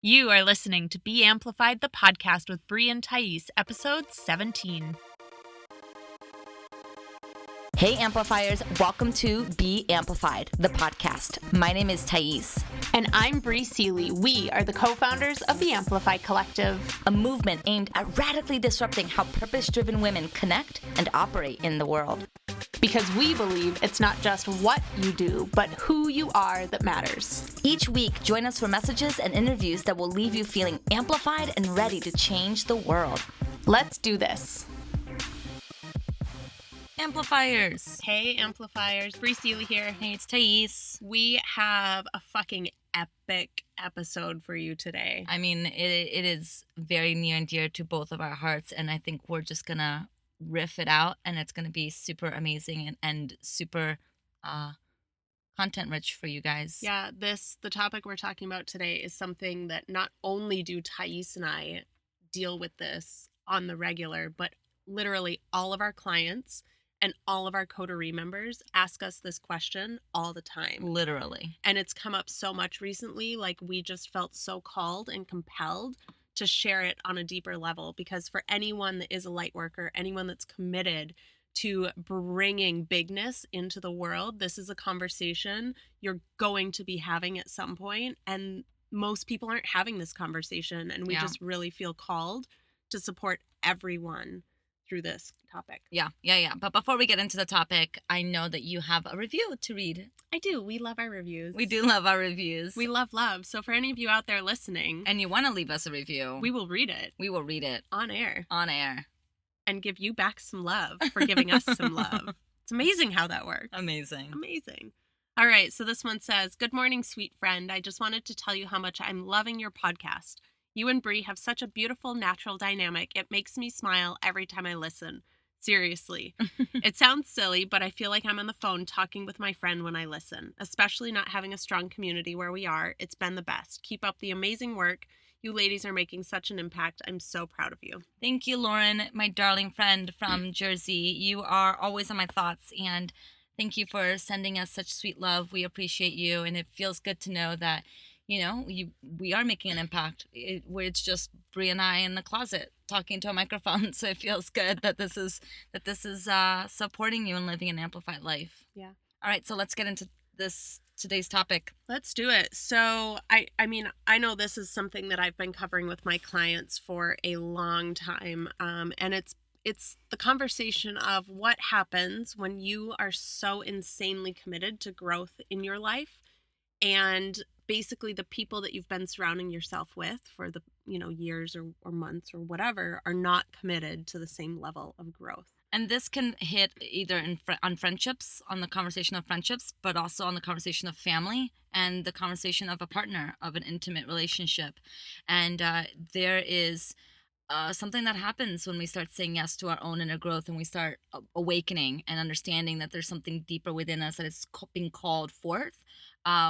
You are listening to Be Amplified, the podcast with Bri and Thaís, episode 17. Hey Amplifiers, welcome to Be Amplified, the podcast. My name is Thais. And I'm Bri Seeley. We are the co-founders of the Amplify Collective, a movement aimed at radically disrupting how purpose-driven women connect and operate in the world. Because we believe it's not just what you do, but who you are that matters. Each week, join us for messages and interviews that will leave you feeling amplified and ready to change the world. Let's do this. Amplifiers. Hey, Amplifiers. Bri Seeley here. Hey, it's Thais. We have a fucking epic episode for you today. I mean, it is very near and dear to both of our hearts, and I think we're just gonna riff it out, and it's gonna be super amazing and super content rich for you guys. Yeah, the topic we're talking about today is something that not only do Thais and I deal with this on the regular, but literally all of our clients and all of our coterie members ask us this question all the time. Literally. And it's come up so much recently, like we just felt so called and compelled to share it on a deeper level, because for anyone that is a light worker, anyone that's committed to bringing bigness into the world, this is a conversation you're going to be having at some point, and most people aren't having this conversation, and we just really feel called to support everyone through this topic. Yeah. But before we get into the topic, I know that you have a review to read. I do. We love our reviews. We do love our reviews. We love. So for any of you out there listening, and you want to leave us a review, we will read it. We will read it. On air. And give you back some love for giving us some love. It's amazing how that works. Amazing. All right. So this one says, "Good morning, sweet friend. I just wanted to tell you how much I'm loving your podcast. You and Bri have such a beautiful, natural dynamic. It makes me smile every time I listen. Seriously. It sounds silly, but I feel like I'm on the phone talking with my friend when I listen, especially not having a strong community where we are. It's been the best. Keep up the amazing work. You ladies are making such an impact. I'm so proud of you." Thank you, Lauren, my darling friend from Jersey. You are always on my thoughts, and thank you for sending us such sweet love. We appreciate you, and it feels good to know that, you know, we are making an impact where it's just Bri and I in the closet talking to a microphone. So it feels good that this is supporting you and living an amplified life. Yeah. All right, so let's get into today's topic. Let's do it. So I mean, I know this is something that I've been covering with my clients for a long time, and it's the conversation of what happens when you are so insanely committed to growth in your life, and basically the people that you've been surrounding yourself with for the years or months or whatever are not committed to the same level of growth. And this can hit either on friendships, on the conversation of friendships, but also on the conversation of family and the conversation of a partner, of an intimate relationship. And there is something that happens when we start saying yes to our own inner growth, and we start awakening and understanding that there's something deeper within us that is being called forth.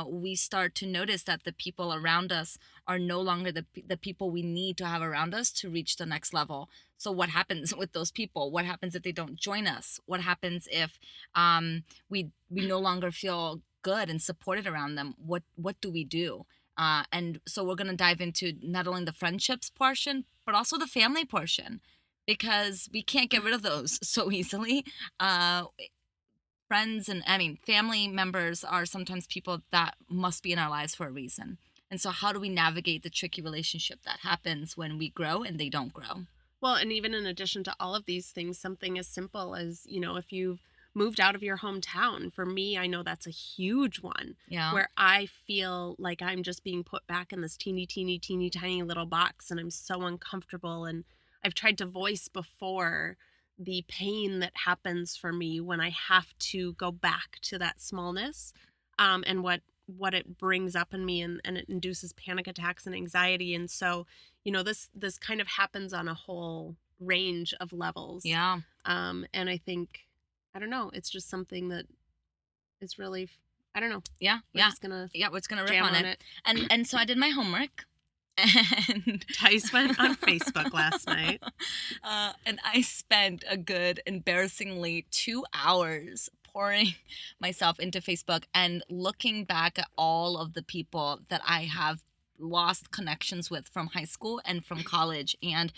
We start to notice that the people around us are no longer the people we need to have around us to reach the next level. So what happens with those people? What happens if they don't join us? What happens if we no longer feel good and supported around them? What do we do? And so we're going to dive into not only the friendships portion, but also the family portion, because we can't get rid of those so easily. Friends and family members are sometimes people that must be in our lives for a reason. And so how do we navigate the tricky relationship that happens when we grow and they don't grow? Well, and even in addition to all of these things, something as simple as, if you've moved out of your hometown, for me, I know that's a huge one. Yeah. Where I feel like I'm just being put back in this teeny tiny little box, and I'm so uncomfortable. And I've tried to voice before the pain that happens for me when I have to go back to that smallness, and what it brings up in me, and it induces panic attacks and anxiety. And so, this kind of happens on a whole range of levels. Yeah. And I think, I don't know, it's just something that is really, I don't know. Yeah. We're just gonna riff on it. And so I did my homework. And Thais went on Facebook last night. And I spent a good, embarrassingly 2 hours pouring myself into Facebook and looking back at all of the people that I have lost connections with from high school and from college. And,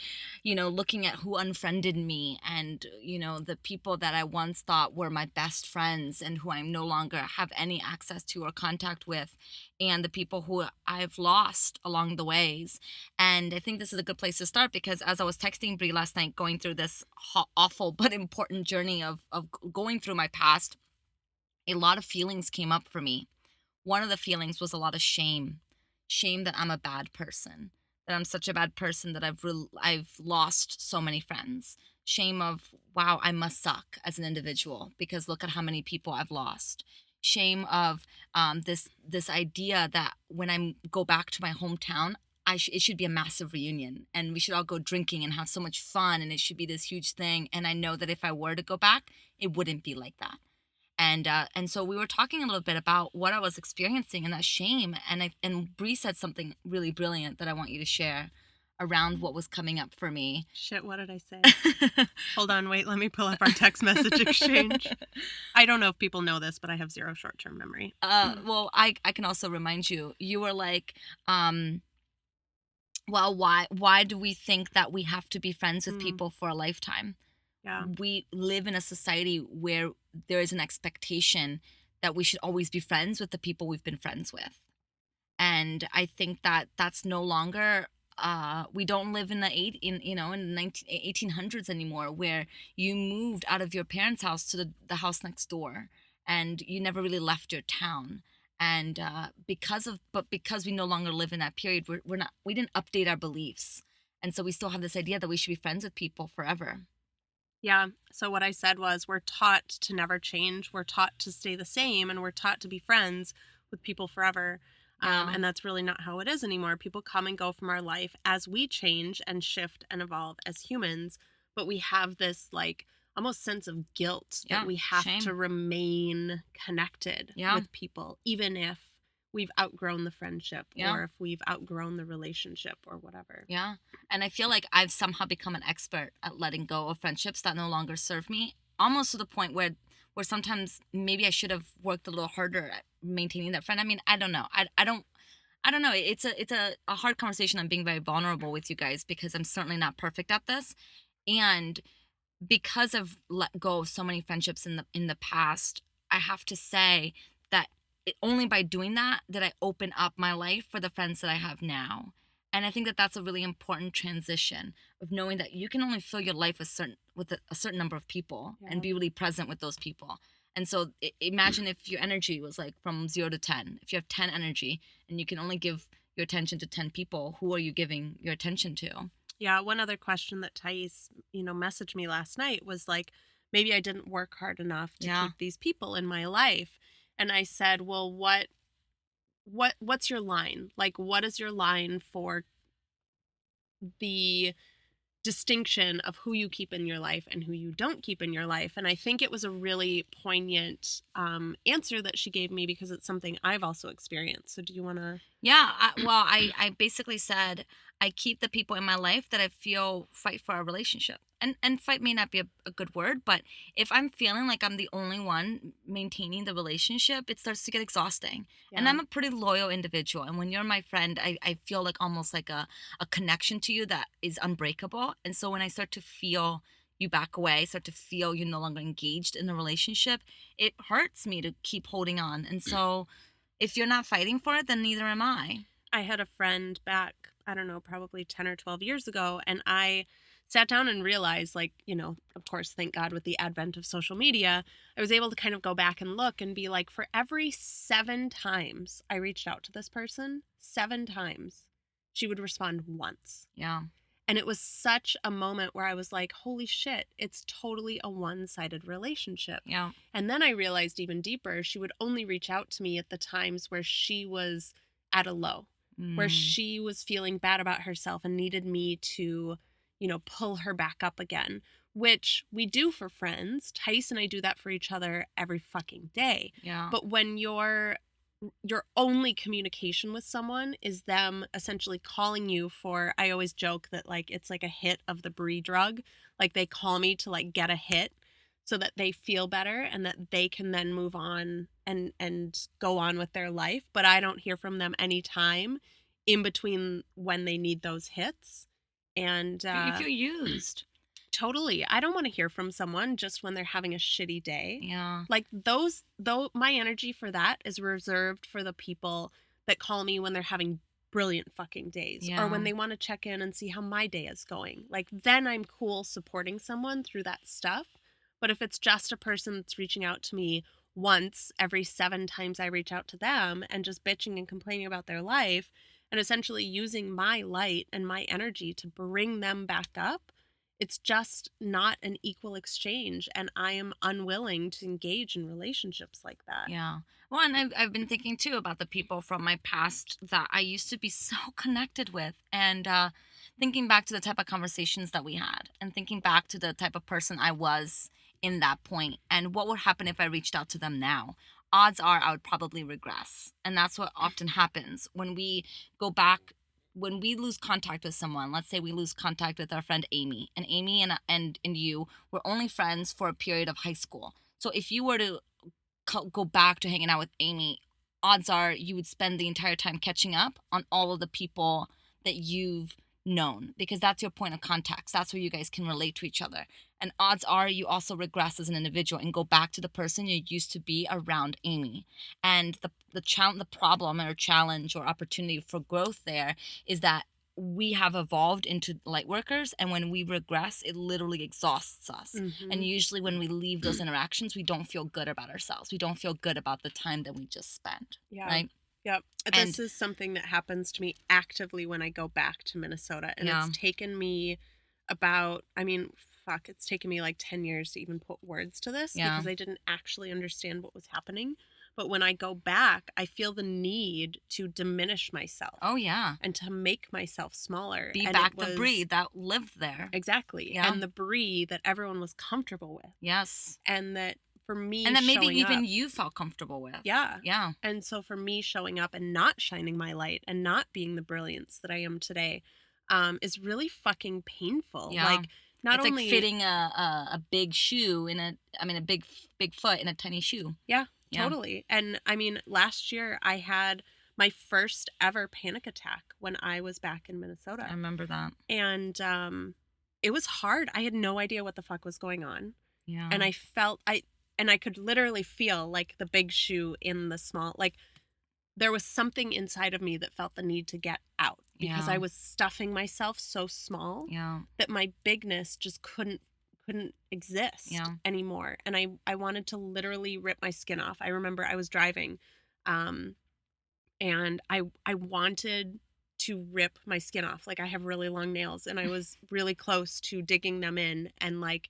looking at who unfriended me, and, the people that I once thought were my best friends and who I no longer have any access to or contact with, and the people who I've lost along the ways. And I think this is a good place to start, because as I was texting Bri last night, going through this awful but important journey of going through my past, a lot of feelings came up for me. One of the feelings was a lot of shame that I'm a bad person, that I'm such a bad person that I've lost so many friends. Shame of, wow, I must suck as an individual because look at how many people I've lost. Shame of this idea that when I go back to my hometown, it should be a massive reunion and we should all go drinking and have so much fun and it should be this huge thing. And I know that if I were to go back, it wouldn't be like that. And so we were talking a little bit about what I was experiencing and that shame, and Bree said something really brilliant that I want you to share around what was coming up for me. Shit, what did I say? Hold on, wait, let me pull up our text message exchange. I don't know if people know this, but I have zero short-term memory. Well, I can also remind you. You were like, well, why do we think that we have to be friends with people for a lifetime? Yeah. We live in a society where there is an expectation that we should always be friends with the people we've been friends with. And I think that that's no longer, we don't live in in the 1800s anymore, where you moved out of your parents' house to the house next door and you never really left your town. And because we no longer live in that period, we didn't update our beliefs. And so we still have this idea that we should be friends with people forever. Yeah. So what I said was, we're taught to never change. We're taught to stay the same, and we're taught to be friends with people forever. Yeah. And that's really not how it is anymore. People come and go from our life as we change and shift and evolve as humans. But we have this like almost sense of guilt that we have shame. to remain connected with people, even if we've outgrown the friendship or if we've outgrown the relationship or whatever. Yeah. And I feel like I've somehow become an expert at letting go of friendships that no longer serve me, almost to the point where sometimes maybe I should have worked a little harder at maintaining that friend. I mean, I don't know. I don't know. It's a hard conversation. I'm being very vulnerable with you guys because I'm certainly not perfect at this. And because I've let go of so many friendships in the past, I have to say that only by doing that did I open up my life for the friends that I have now. And I think that that's a really important transition of knowing that you can only fill your life with a certain number of people and be really present with those people. And so imagine if your energy was like from 0 to 10. If you have 10 energy and you can only give your attention to 10 people, who are you giving your attention to? Yeah, one other question that Thais, messaged me last night was like, maybe I didn't work hard enough to keep these people in my life. And I said, well, what's your line? Like, what is your line for the distinction of who you keep in your life and who you don't keep in your life? And I think it was a really poignant answer that she gave me because it's something I've also experienced. So do you want to? Yeah. I basically said I keep the people in my life that I feel fight for our relationship. And fight may not be a good word, but if I'm feeling like I'm the only one maintaining the relationship, it starts to get exhausting. And I'm a pretty loyal individual. And when you're my friend, I feel like almost like a connection to you that is unbreakable. And so when I start to feel you back away, start to feel you're no longer engaged in the relationship, it hurts me to keep holding on. And so if you're not fighting for it, then neither am I. I had a friend back, I don't know, probably 10 or 12 years ago, and I sat down and realized, like, of course, thank God with the advent of social media, I was able to kind of go back and look and be like, for every 7 times I reached out to this person, 7 times, she would respond once. Yeah. And it was such a moment where I was like, holy shit, it's totally a one-sided relationship. Yeah. And then I realized even deeper, she would only reach out to me at the times where she was at a low, where she was feeling bad about herself and needed me to, pull her back up again, which we do for friends. Thais and I do that for each other every fucking day. Yeah. But when your only communication with someone is them essentially calling you for, I always joke that like it's like a hit of the Bri drug. Like they call me to like get a hit so that they feel better and that they can then move on and go on with their life. But I don't hear from them anytime. in between when they need those hits. And You feel used. totally, I don't want to hear from someone just when they're having a shitty day. Yeah. Like those, though, my energy for that is reserved for the people that call me when they're having brilliant fucking days, or when Yeah. they want to check in and see how my day is going. Like then I'm cool supporting someone through that stuff. But if it's just a person that's reaching out to me once every 7 times I reach out to them and just bitching and complaining about their life and essentially using my light and my energy to bring them back up, it's just not an equal exchange. And I am unwilling to engage in relationships like that. Yeah. Well, and I've been thinking too about the people from my past that I used to be so connected with. And thinking back to the type of conversations that we had, and thinking back to the type of person I was in that point, and what would happen if I reached out to them now. Odds are I would probably regress. And that's what often happens when we go back. When we lose contact with someone, let's say we lose contact with our friend Amy, and Amy and you were only friends for a period of high school. So if you were to go back to hanging out with Amy, odds are you would spend the entire time catching up on all of the people that you've known, because that's your point of contact. That's where you guys can relate to each other. And odds are you also regress as an individual and go back to the person you used to be around Amy. And the problem or challenge or opportunity for growth there is that we have evolved into light workers, and when we regress it literally exhausts us. And Mm-hmm. usually when we leave those interactions we don't feel good about ourselves, we don't feel good about the time that we just spent, Yeah. right? Yep. And This is something that happens to me actively when I go back to Minnesota. And yeah, it's taken me about, I mean, fuck, it's taken me like 10 years to even put words to this yeah, because I didn't actually understand what was happening. But when I go back, I feel the need to diminish myself oh yeah, and to make myself smaller. be And it back the was Bri that lived there. exactly, Yeah, and the Bri that everyone was comfortable with. yes, And that for me and that maybe showing even up, you felt comfortable with. yeah. Yeah, And so for me showing up and not shining my light and not being the brilliance that I am today, is really fucking painful. yeah, Like not it's like only, fitting a big shoe in a, I mean a big foot in a tiny shoe. yeah, Yeah, totally. And I mean, last year I had my first ever panic attack when I was back in I Minnesota. remember that. And it was hard. I had no idea what the fuck was going on. And Yeah, I could literally feel like the big shoe in the small, like there was something inside of me that felt the need to get out because yeah, I was stuffing myself so small yeah, that my bigness just couldn't exist yeah, anymore. And I wanted to literally rip my skin off. I remember I was driving, um and I wanted to rip my skin off. Like I have really long nails and I was really close to digging them in and like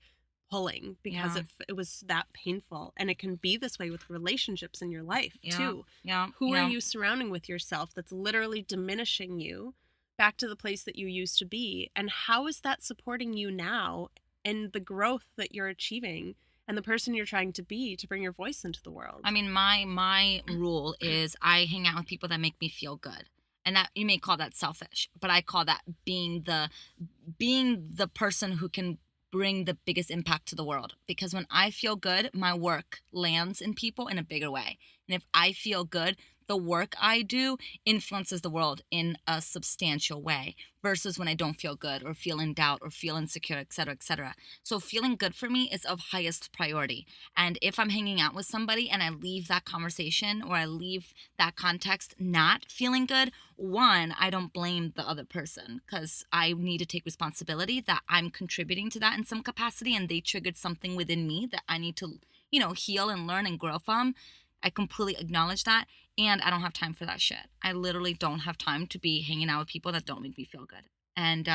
pulling because yeah, it was that painful. And it can be this way with relationships in your life yeah, too. yeah, Who are yeah. you surrounding with yourself that's literally diminishing you back to the place that you used to be? And how is that supporting you now and the growth that you're achieving and the person you're trying to be to bring your voice into the I world? mean, my rule is I hang out with people that make me feel good. And that you may call that selfish, but I call that being the person who can bring the biggest impact to the world. Because when I feel good, my work lands in people in a bigger way. And if I feel good, the work I do influences the world in a substantial way versus when I don't feel good or feel in doubt or feel insecure, et cetera, et cetera. So feeling good for me is of highest priority. And if I'm hanging out with somebody and I leave that conversation or I leave that context not feeling good, one, I don't blame the other person because I need to take responsibility that I'm contributing to that in some capacity and they triggered something within me that I need to, heal and learn and grow from. I completely acknowledge that. And I don't have time for that shit. I literally don't have time to be hanging out with people that don't make me feel good. And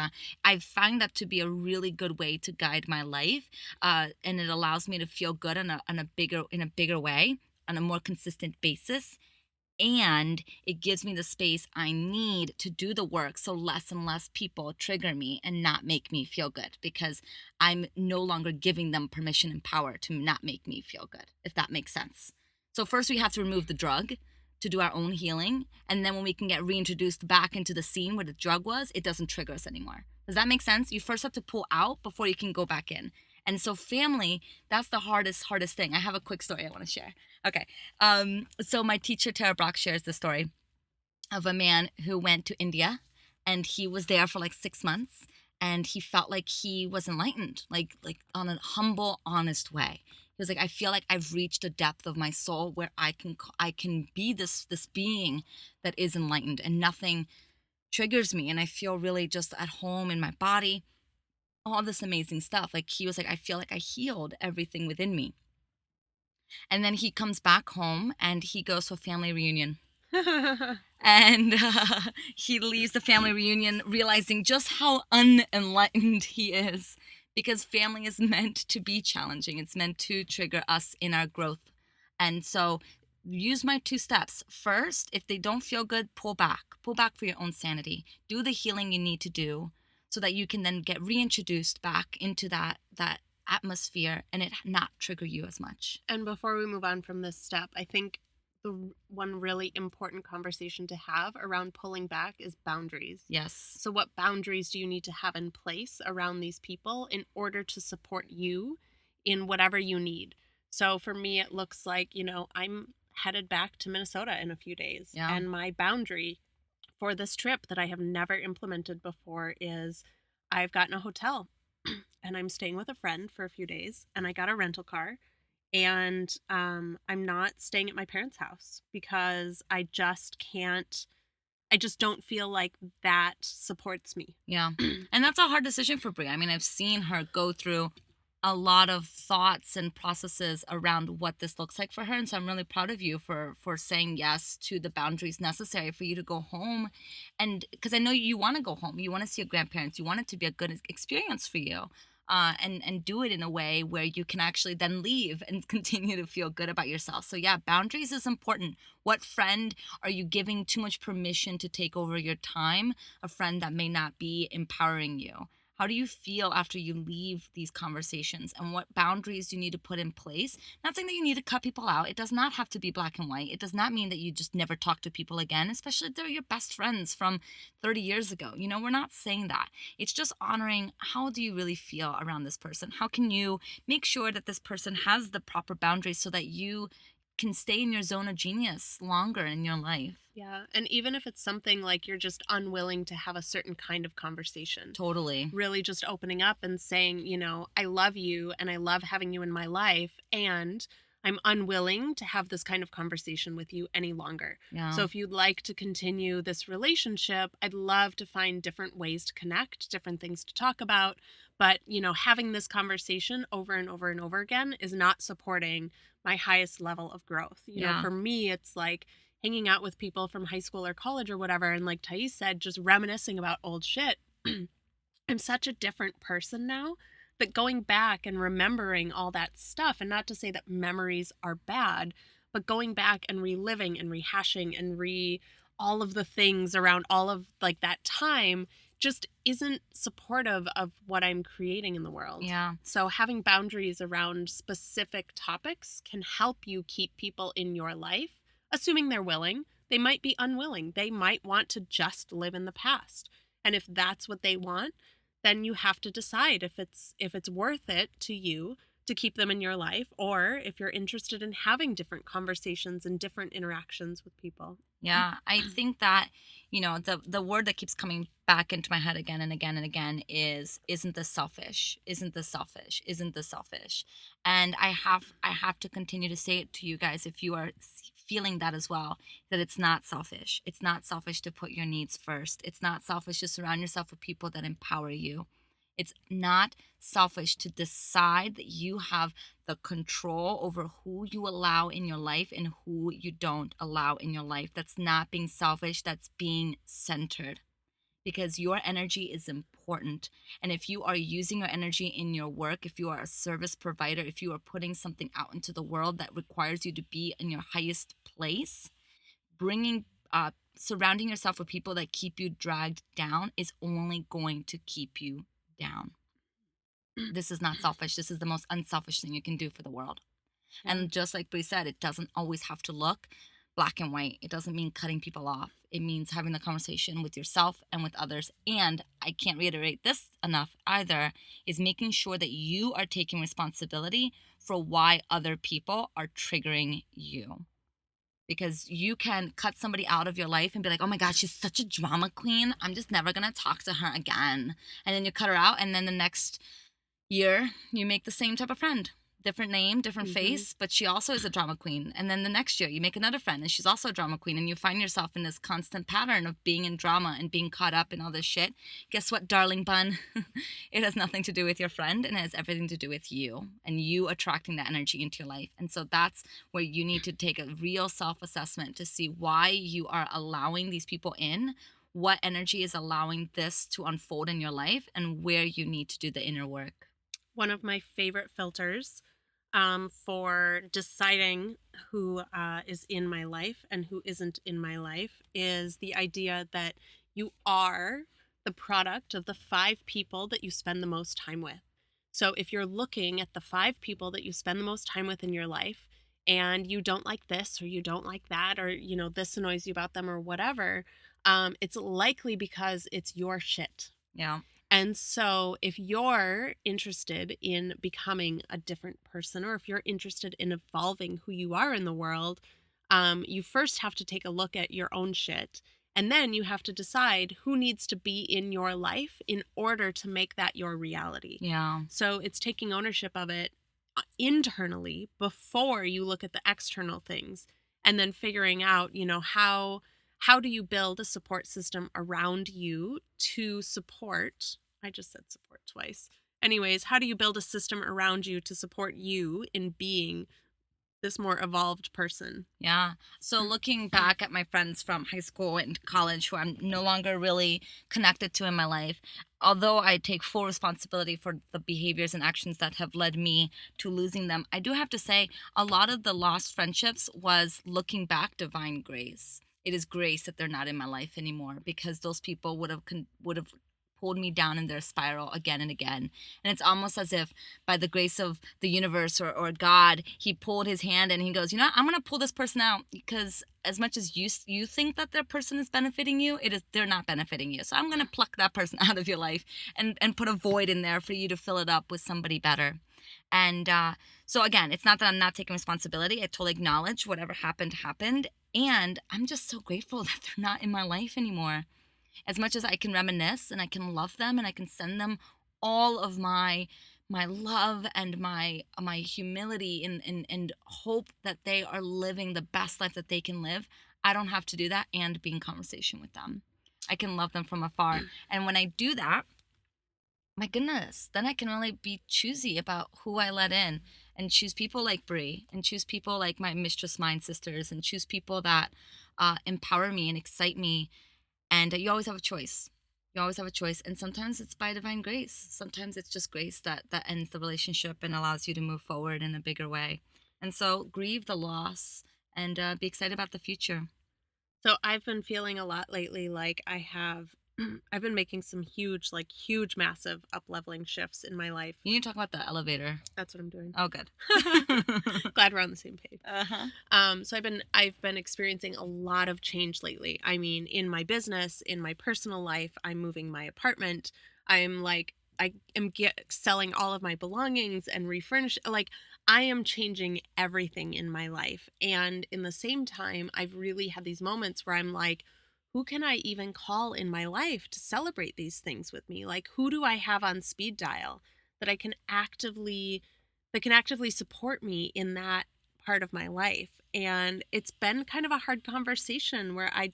I find that to be a really good way to guide my life, and it allows me to feel good in a bigger way, on a more consistent basis, and it gives me the space I need to do the work so less and less people trigger me and not make me feel good because I'm no longer giving them permission and power to not make me feel good, if that makes sense. So first we have to remove the drug to do our own healing, and then when we can get reintroduced back into the scene where the drug was, it doesn't trigger us anymore. Does that make sense? You first have to pull out before you can go back in. And so family, that's the hardest thing. I have a quick story I want to share. Okay. So my teacher Tara Brock shares this story. of a man who went to India, and he was there for like 6 months, and he felt like he was enlightened, like on a humble, honest way. He was like, I feel like I've reached a depth of my soul where I can be this being that is enlightened, and nothing triggers me, and I feel really just at home in my body, all this amazing stuff. Like he was like, I feel like I healed everything within me. And then he comes back home and he goes to a family reunion. And he leaves the family reunion realizing just how unenlightened he is, because family is meant to be challenging. It's meant to trigger us in our growth. And so use my 2 steps. First, if they don't feel good, pull back. Pull back for your own sanity. Do the healing you need to do so that you can then get reintroduced back into that atmosphere and it not trigger you as much. And before we move on from this step, I think the one really important conversation to have around pulling back is boundaries. Yes. So, what boundaries do you need to have in place around these people in order to support you in whatever you need? So, for me, it looks like, I'm headed back to Minnesota in a few days. Yeah. And my boundary for this trip that I have never implemented before is I've gotten a hotel and I'm staying with a friend for a few days, and I got a rental car, and I'm not staying at my parents' house because I just can't. I just don't feel like that supports me. Yeah. And that's a hard decision for Bri. I mean, I've seen her go through a lot of thoughts and processes around what this looks like for her. And so I'm really proud of you for saying yes to the boundaries necessary for you to go home. And because I know you want to go home, you want to see your grandparents, you want it to be a good experience for you. And do it in a way where you can actually then leave and continue to feel good about yourself. So yeah, boundaries is important. What friend are you giving too much permission to take over your time? A friend that may not be empowering you. How do you feel after you leave these conversations, and what boundaries do you need to put in place? Not saying that you need to cut people out. It does not have to be black and white. It does not mean that you just never talk to people again, especially if they're your best friends from 30 years ago. We're not saying that. It's just honoring, how do you really feel around this person? How can you make sure that this person has the proper boundaries so that you can stay in your zone of genius longer in your life? Yeah. And even if it's something like you're just unwilling to have a certain kind of conversation, Totally. really just opening up and saying, I love you and I love having you in my life. And I'm unwilling to have this kind of conversation with you any longer. Yeah. So if you'd like to continue this relationship, I'd love to find different ways to connect, different things to talk about. But, having this conversation over and over and over again is not supporting my highest level of growth. Yeah. For me, it's like hanging out with people from high school or college or whatever. And like Thais said, just reminiscing about old shit. I'm such a different person now that going back and remembering all that stuff, and not to say that memories are bad, but going back and reliving and rehashing and all of the things around all of like that time just isn't supportive of what I'm creating in the world. Yeah. So having boundaries around specific topics can help you keep people in your life, assuming they're willing. They might be unwilling. They might want to just live in the past. And if that's what they want, then you have to decide if it's worth it to you to keep them in your life, or if you're interested in having different conversations and different interactions with people. Yeah, I think that, the word that keeps coming back into my head again and again and again is, isn't this selfish? Isn't this selfish? Isn't this selfish? And I have to continue to say it to you guys, if you are feeling that as well, that it's not selfish. It's not selfish to put your needs first. It's not selfish to surround yourself with people that empower you. It's not selfish to decide that you have the control over who you allow in your life and who you don't allow in your life. That's not being selfish, that's being centered, because your energy is important. And if you are using your energy in your work, if you are a service provider, if you are putting something out into the world that requires you to be in your highest place, bringing surrounding yourself with people that keep you dragged down is only going to keep you down. This is not selfish. This is the most unselfish thing you can do for the world. Yeah. And just like Bri said, it doesn't always have to look black and white. It doesn't mean cutting people off. It means having the conversation with yourself and with others. And I can't reiterate this enough either, is making sure that you are taking responsibility for why other people are triggering you. because you can cut somebody out of your life and be like, oh my God, she's such a drama queen. I'm just never going to talk to her again. And then you cut her out. And then the next year, you make the same type of friend. Different name, different Hmm. face, but she also is a drama queen. And then the next year, you make another friend and she's also a drama queen. And you find yourself in this constant pattern of being in drama and being caught up in all this shit. Guess what, darling bun? It has nothing to do with your friend and it has everything to do with you and you attracting that energy into your life. And so that's where you need to take a real self assessment to see why you are allowing these people in, what energy is allowing this to unfold in your life, and where you need to do the inner work. One of my favorite filters for deciding who is in my life and who isn't in my life is the idea that you are the product of the 5 people that you spend the most time with. So if you're looking at the 5 people that you spend the most time with in your life and you don't like this or you don't like that, or this annoys you about them or whatever, it's likely because it's your shit. Yeah. And so, if you're interested in becoming a different person, or if you're interested in evolving who you are in the world, you first have to take a look at your own shit. And then you have to decide who needs to be in your life in order to make that your reality. Yeah. So, it's taking ownership of it internally before you look at the external things, and then figuring out, how do you build a support system around you to support. I just said support twice. Anyways, how do you build a system around you to support you in being this more evolved person? Yeah. So looking back at my friends from high school and college who I'm no longer really connected to in my life, although I take full responsibility for the behaviors and actions that have led me to losing them, I do have to say a lot of the lost friendships was looking back divine grace. It is grace that they're not in my life anymore because those people would have pulled me down in their spiral again and again. And it's almost as if by the grace of the universe or God, he pulled his hand and he goes, you know, I'm going to pull this person out because as much as you think that their person is benefiting you, they're not benefiting you. So I'm going to pluck that person out of your life and put a void in there for you to fill it up with somebody better. And so again, it's not that I'm not taking responsibility. I totally acknowledge whatever happened. And I'm just so grateful that they're not in my life anymore. As much as I can reminisce and I can love them and I can send them all of my love and my humility and hope that they are living the best life that they can live, I don't have to do that and be in conversation with them. I can love them from afar. And when I do that, my goodness, then I can really be choosy about who I let in and choose people like Bri and choose people like my Mistress Mind sisters and choose people that empower me and excite me. And you always have a choice. You always have a choice. And sometimes it's by divine grace. Sometimes it's just grace that ends the relationship and allows you to move forward in a bigger way. And so grieve the loss and be excited about the future. So I've been feeling a lot lately like I have I've been making some huge, like huge, massive up leveling shifts in my life. You need to talk about the elevator. That's what I'm doing. Oh, good. Glad we're on the same page. Uh-huh. So I've been experiencing a lot of change lately. I mean, in my business, in my personal life, I'm moving my apartment. I am selling all of my belongings and refurnish. Like, I am changing everything in my life. And in the same time, I've really had these moments where I'm like, who can I even call in my life to celebrate these things with me? Like, who do I have on speed dial that I can actively that can actively support me in that part of my life? And it's been kind of a hard conversation where I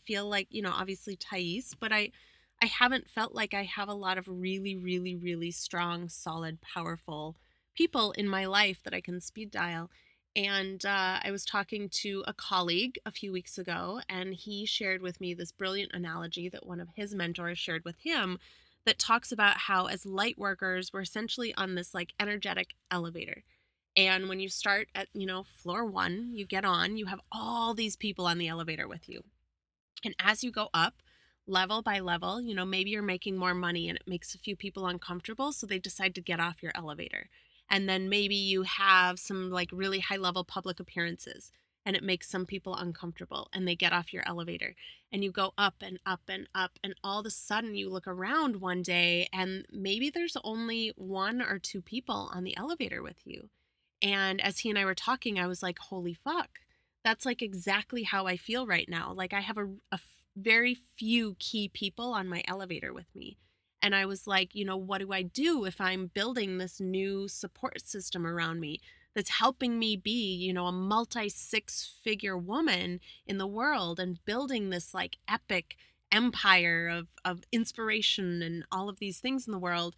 feel like, obviously Thais, but I haven't felt like I have a lot of really, really, really strong, solid, powerful people in my life that I can speed dial. And I was talking to a colleague a few weeks ago, and he shared with me this brilliant analogy that one of his mentors shared with him that talks about how, as light workers, we're essentially on this like energetic elevator. And when you start at, floor one, you get on, you have all these people on the elevator with you. And as you go up, level by level, maybe you're making more money and it makes a few people uncomfortable. So they decide to get off your elevator. And then maybe you have some like really high level public appearances and it makes some people uncomfortable and they get off your elevator. And you go up and up and up. And all of a sudden you look around one day and maybe there's only 1 or 2 people on the elevator with you. And as he and I were talking, I was like, holy fuck. that's like exactly how I feel right now. Like I have very few key people on my elevator with me. And I was like, what do I do if I'm building this new support system around me that's helping me be, a multi six-figure woman in the world and building this like epic empire of inspiration and all of these things in the world.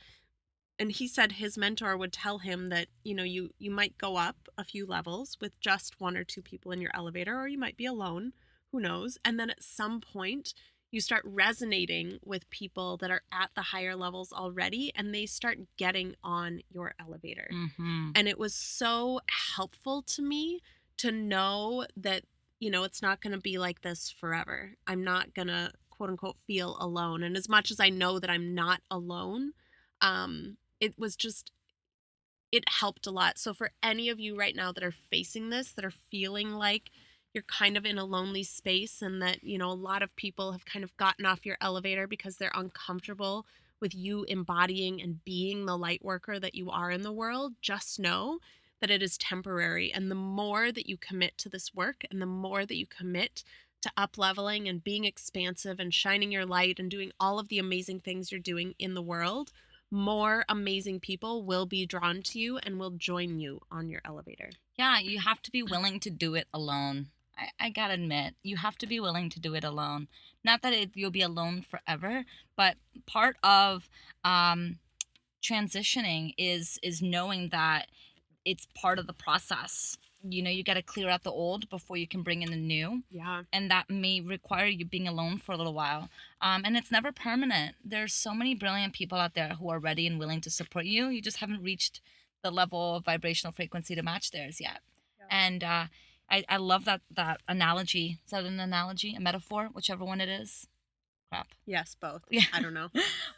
And he said his mentor would tell him that, you might go up a few levels with just one or two people in your elevator, or you might be alone, who knows. And then at some point you start resonating with people that are at the higher levels already, and they start getting on your elevator. Mm-hmm. And it was so helpful to me to know that, it's not going to be like this forever. I'm not going to quote unquote feel alone. And as much as I know that I'm not alone, it was just, it helped a lot. So for any of you right now that are facing this, that are feeling like you're kind of in a lonely space, and that, a lot of people have kind of gotten off your elevator because they're uncomfortable with you embodying and being the light worker that you are in the world, just know that it is temporary. And the more that you commit to this work, and the more that you commit to up leveling and being expansive and shining your light and doing all of the amazing things you're doing in the world, more amazing people will be drawn to you and will join you on your elevator. Yeah, you have to be willing to do it alone. I gotta admit, you have to be willing to do it alone. Not that you'll be alone forever, but part of transitioning is knowing that it's part of the process. You got to clear out the old before you can bring in the new. Yeah. And that may require you being alone for a little while. And it's never permanent. There's so many brilliant people out there who are ready and willing to support you. You just haven't reached the level of vibrational frequency to match theirs yet. Yeah. And I love that analogy. Is that an analogy, a metaphor, whichever one it is? Crap. Yes, both. Yeah. I don't know.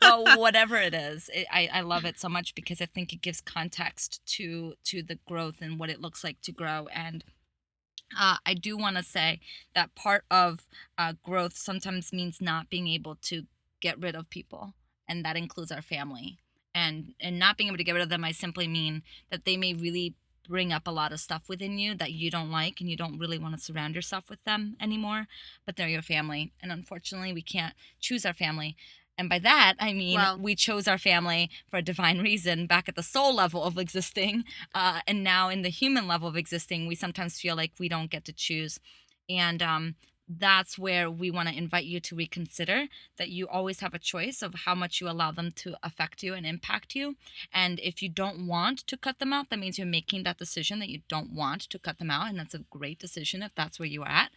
Well, whatever it is, I love it so much because I think it gives context to the growth and what it looks like to grow. And I do want to say that part of growth sometimes means not being able to get rid of people, and that includes our family. And not being able to get rid of them, I simply mean that they may really bring up a lot of stuff within you that you don't like, and you don't really want to surround yourself with them anymore. But they're your family, and unfortunately, we can't choose our family. And by that, I mean, Well, we chose our family for a divine reason back at the soul level of existing. And now in the human level of existing, we sometimes feel like we don't get to choose. And that's where we want to invite you to reconsider that you always have a choice of how much you allow them to affect you and impact you. And if you don't want to cut them out, that means you're making that decision that you don't want to cut them out. And that's a great decision if that's where you are at.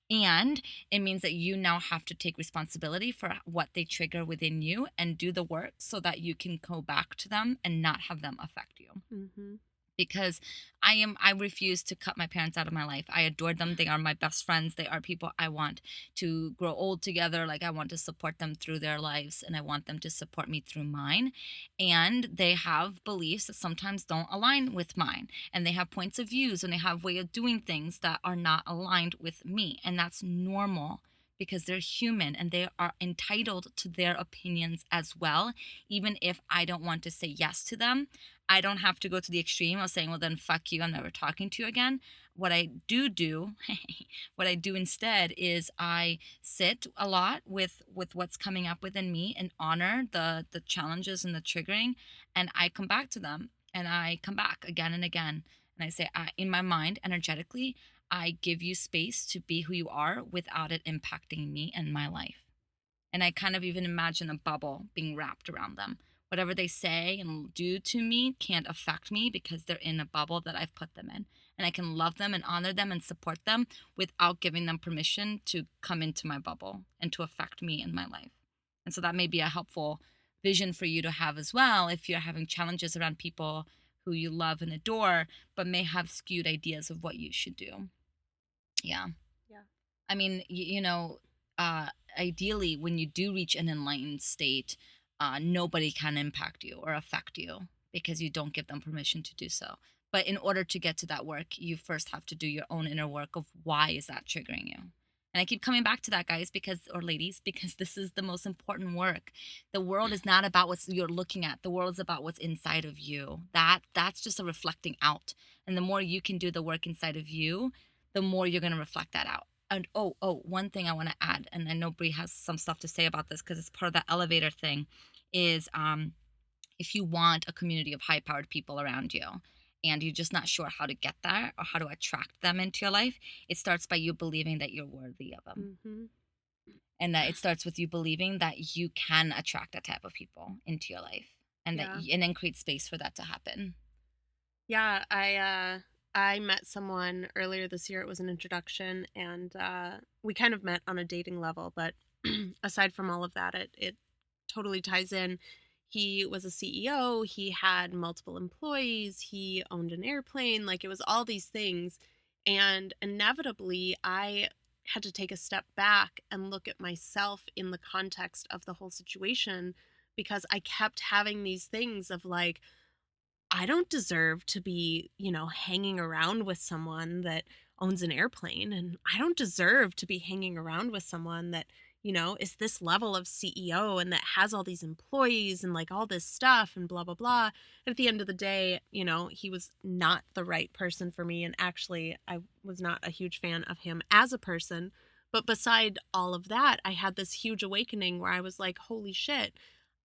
And it means that you now have to take responsibility for what they trigger within you and do the work so that you can go back to them and not have them affect you. mm-hmm. Because I refuse to cut my parents out of my life. I adore them. They are my best friends. They are people I want to grow old together. Like, I want to support them through their lives, and I want them to support me through mine. And they have beliefs that sometimes don't align with mine, and they have points of views, and they have way of doing things that are not aligned with me, and that's normal because they're human and they are entitled to their opinions as well, even if I don't want to say yes to them. I don't have to go to the extreme of saying, well, then fuck you, I'm never talking to you again. What I do, what I do instead is I sit a lot with what's coming up within me and honor the challenges and the triggering, and I come back to them, and I come back again and again. And I say, in my mind, energetically, I give you space to be who you are without it impacting me and my life. And I kind of even imagine a bubble being wrapped around them. Whatever they say and do to me can't affect me because they're in a bubble that I've put them in. And I can love them and honor them and support them without giving them permission to come into my bubble and to affect me in my life. And so that may be a helpful vision for you to have as well if you're having challenges around people who you love and adore, but may have skewed ideas of what you should do. Yeah. Yeah. I mean, uh, ideally, when you do reach an enlightened state, nobody can impact you or affect you because you don't give them permission to do so. But in order to get to that work, you first have to do your own inner work of why is that triggering you. And I keep coming back to that, guys, or ladies, because this is the most important work. The world is not about what you're looking at. The world is about what's inside of you. That's just a reflecting out. And the more you can do the work inside of you, the more you're going to reflect that out. And one thing I want to add, and I know Brie has some stuff to say about this because it's part of that elevator thing, is if you want a community of high powered people around you and you're just not sure how to get there or how to attract them into your life, it starts by you believing that you're worthy of them. Hmm. And that it starts with you believing that you can attract that type of people into your life, and Yeah. and then create space for that to happen. Yeah, I met someone earlier this year. It was an introduction, and we kind of met on a dating level, but aside from all of that, it totally ties in. He was a CEO, he had multiple employees, he owned an airplane, like it was all these things. And inevitably, I had to take a step back and look at myself in the context of the whole situation, because I kept having these things of like, I don't deserve to be, hanging around with someone that owns an airplane. And I don't deserve to be hanging around with someone that, is this level of CEO and that has all these employees and like all this stuff and blah, blah, blah. And at the end of the day, he was not the right person for me. And actually, I was not a huge fan of him as a person. But beside all of that, I had this huge awakening where I was like, holy shit,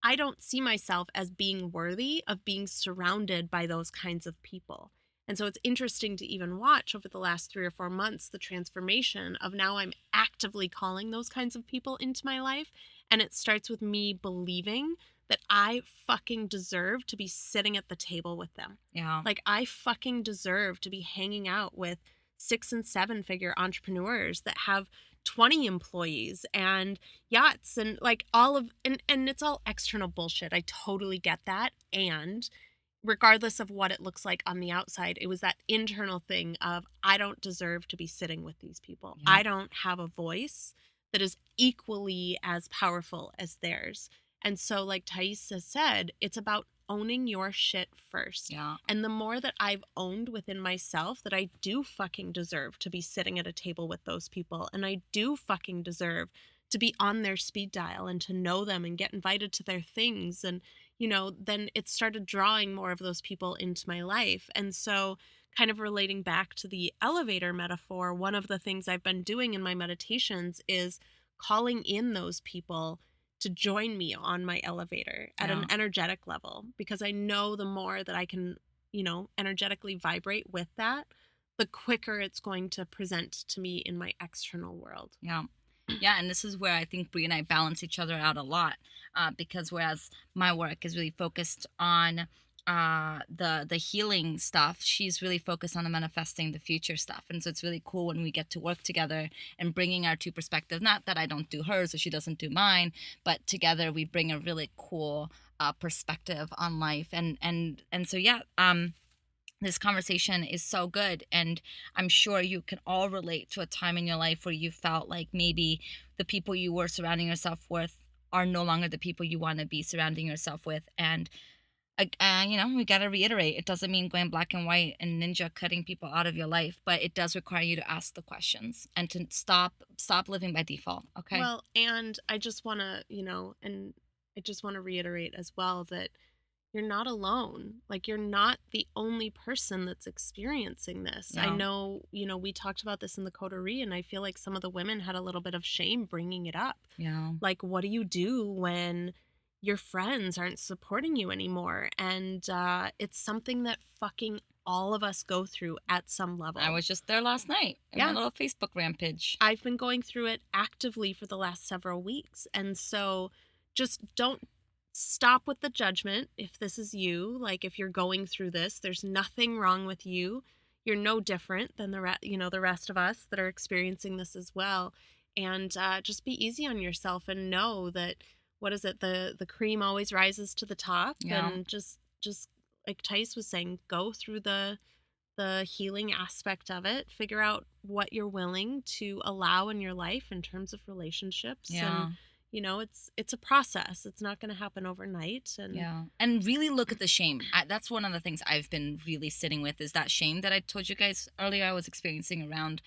I don't see myself as being worthy of being surrounded by those kinds of people. And so it's interesting to even watch over the last 3 or 4 months the transformation of now I'm actively calling those kinds of people into my life. And it starts with me believing that I fucking deserve to be sitting at the table with them. Yeah. Like, I fucking deserve to be hanging out with 6 and 7 figure entrepreneurs that have 20 employees and yachts and like all of, and it's all external bullshit. I totally get that. And regardless of what it looks like on the outside, it was that internal thing of I don't deserve to be sitting with these people. Yeah. I don't have a voice that is equally as powerful as theirs. And so, like Thais has said, it's about owning your shit first. Yeah. And the more that I've owned within myself that I do fucking deserve to be sitting at a table with those people, and I do fucking deserve to be on their speed dial and to know them and get invited to their things, and then it started drawing more of those people into my life. And so, kind of relating back to the elevator metaphor, one of the things I've been doing in my meditations is calling in those people to join me on my elevator at an Yeah. energetic level, because I know the more that I can, energetically vibrate with that, the quicker it's going to present to me in my external world. Yeah. Yeah, and this is where I think Brie and I balance each other out a lot, because whereas my work is really focused on the healing stuff, she's really focused on the manifesting the future stuff, and so it's really cool when we get to work together and bringing our two perspectives. Not that I don't do hers or she doesn't do mine, but together we bring a really cool perspective on life, and so yeah. This conversation is so good, and I'm sure you can all relate to a time in your life where you felt like maybe the people you were surrounding yourself with are no longer the people you want to be surrounding yourself with. And we got to reiterate, it doesn't mean going black and white and ninja cutting people out of your life, but it does require you to ask the questions and to stop living by default. Okay. Well, and I just want to, and I just want to reiterate as well that you're not alone. Like, you're not the only person that's experiencing this. I Yeah. know, we talked about this in the coterie, and I feel like some of the women had a little bit of shame bringing it up. Yeah. Like, what do you do when your friends aren't supporting you anymore? And it's something that fucking all of us go through at some I level. was just there last night in my Yeah. little Facebook rampage. I've been going through it actively for the last several weeks. And so just don't stop with the judgment if this is you. Like, if you're going through this, there's nothing wrong with you. You're no different than the rest of us that are experiencing this as well. And just be easy on yourself and know that, what is it? The cream always rises to the top. Yeah. And just like Tice was saying, go through the healing aspect of it, figure out what you're willing to allow in your life in terms of relationships. And Yeah. it's a process. It's not going to happen overnight. And Yeah. And really look at the shame. That's one of the things I've been really sitting with, is that shame that I told you guys earlier I was experiencing around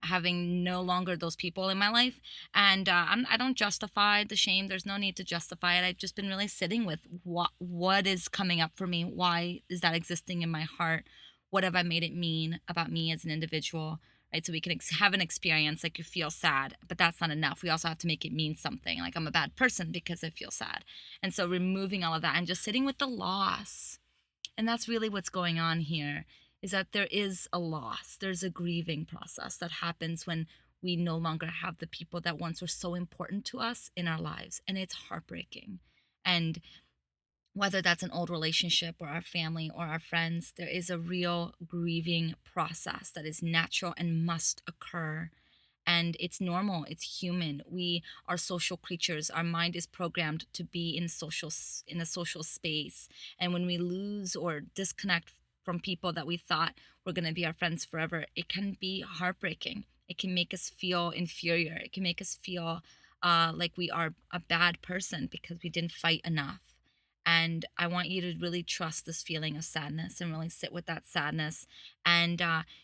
having no longer those people in my life. And I don't justify the shame. There's no need to justify it. I've just been really sitting with what is coming up for me. Why is that existing in my heart? What have I made it mean about me as an individual? right? So we can have an experience like you feel sad, but that's not enough. We also have to make it mean something. Like I'm a bad person because I feel sad. And so removing all of that and just sitting with the loss. And that's really what's going on here, is that there is a loss. There's a grieving process that happens when we no longer have the people that once were so important to us in our lives. And it's heartbreaking. And whether that's an old relationship or our family or our friends, there is a real grieving process that is natural and must occur. And it's normal, it's human. We are social creatures. Our mind is programmed to be in a social space. And when we lose or disconnect from people that we thought were going to be our friends forever, it can be heartbreaking. It can make us feel inferior. It can make us feel like we are a bad person because we didn't fight enough. And I want you to really trust this feeling of sadness and really sit with that sadness. And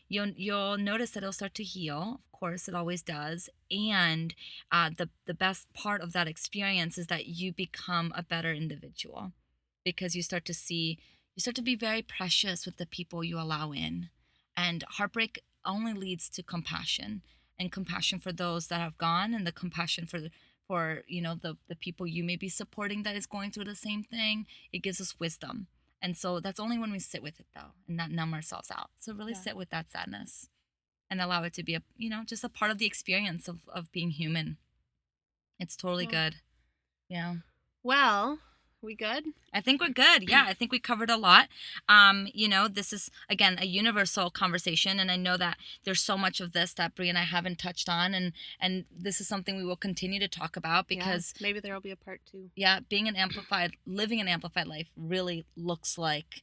you'll notice that it'll start to heal. Of course, it always does. And the best part of that experience is that you become a better individual, because you start to be very precious with the people you allow in. And heartbreak only leads to compassion, and compassion for those that have gone, and the compassion for the people you may be supporting that is going through the same thing. It gives us wisdom. And so that's only when we sit with it, though, and not numb ourselves out. So really Yeah. sit with that sadness and allow it to be just a part of the experience of being human. It's totally Well, good. Yeah. well, we good? I think we're good. Yeah, I think we covered a lot. This is again a universal conversation, and I know that there's so much of this that Bri and I haven't touched on, and this is something we will continue to talk about Yeah. because Maybe there'll be a part 2. yeah, living an amplified life really looks like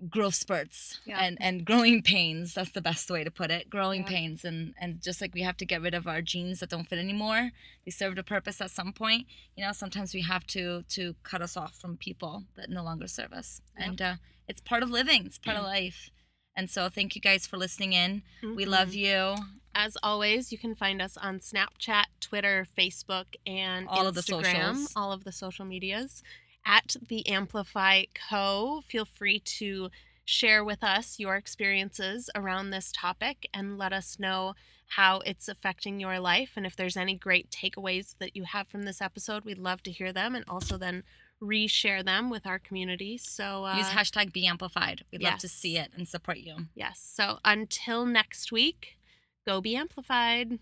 growth spurts Yeah. and growing pains. That's the best way to put it. Growing Yeah. pains, and just like we have to get rid of our jeans that don't fit anymore, they served a purpose at some point. Sometimes we have to cut us off from people that no longer serve us. Yep. And it's part of living, it's part of life. And so thank you guys for listening in. We love Mhm. you. As always, you can find us on Snapchat, Twitter, Facebook, and All of the Instagram, socials. all of the social medias at the Amplify Co. Feel free to share with us your experiences around this topic and let us know how it's affecting your life. And if there's any great takeaways that you have from this episode, we'd love to hear them and also then reshare them with our community. So, Use hashtag Be Amplified. We'd love to see yes. it and support you. Yes. So until next week, go be amplified.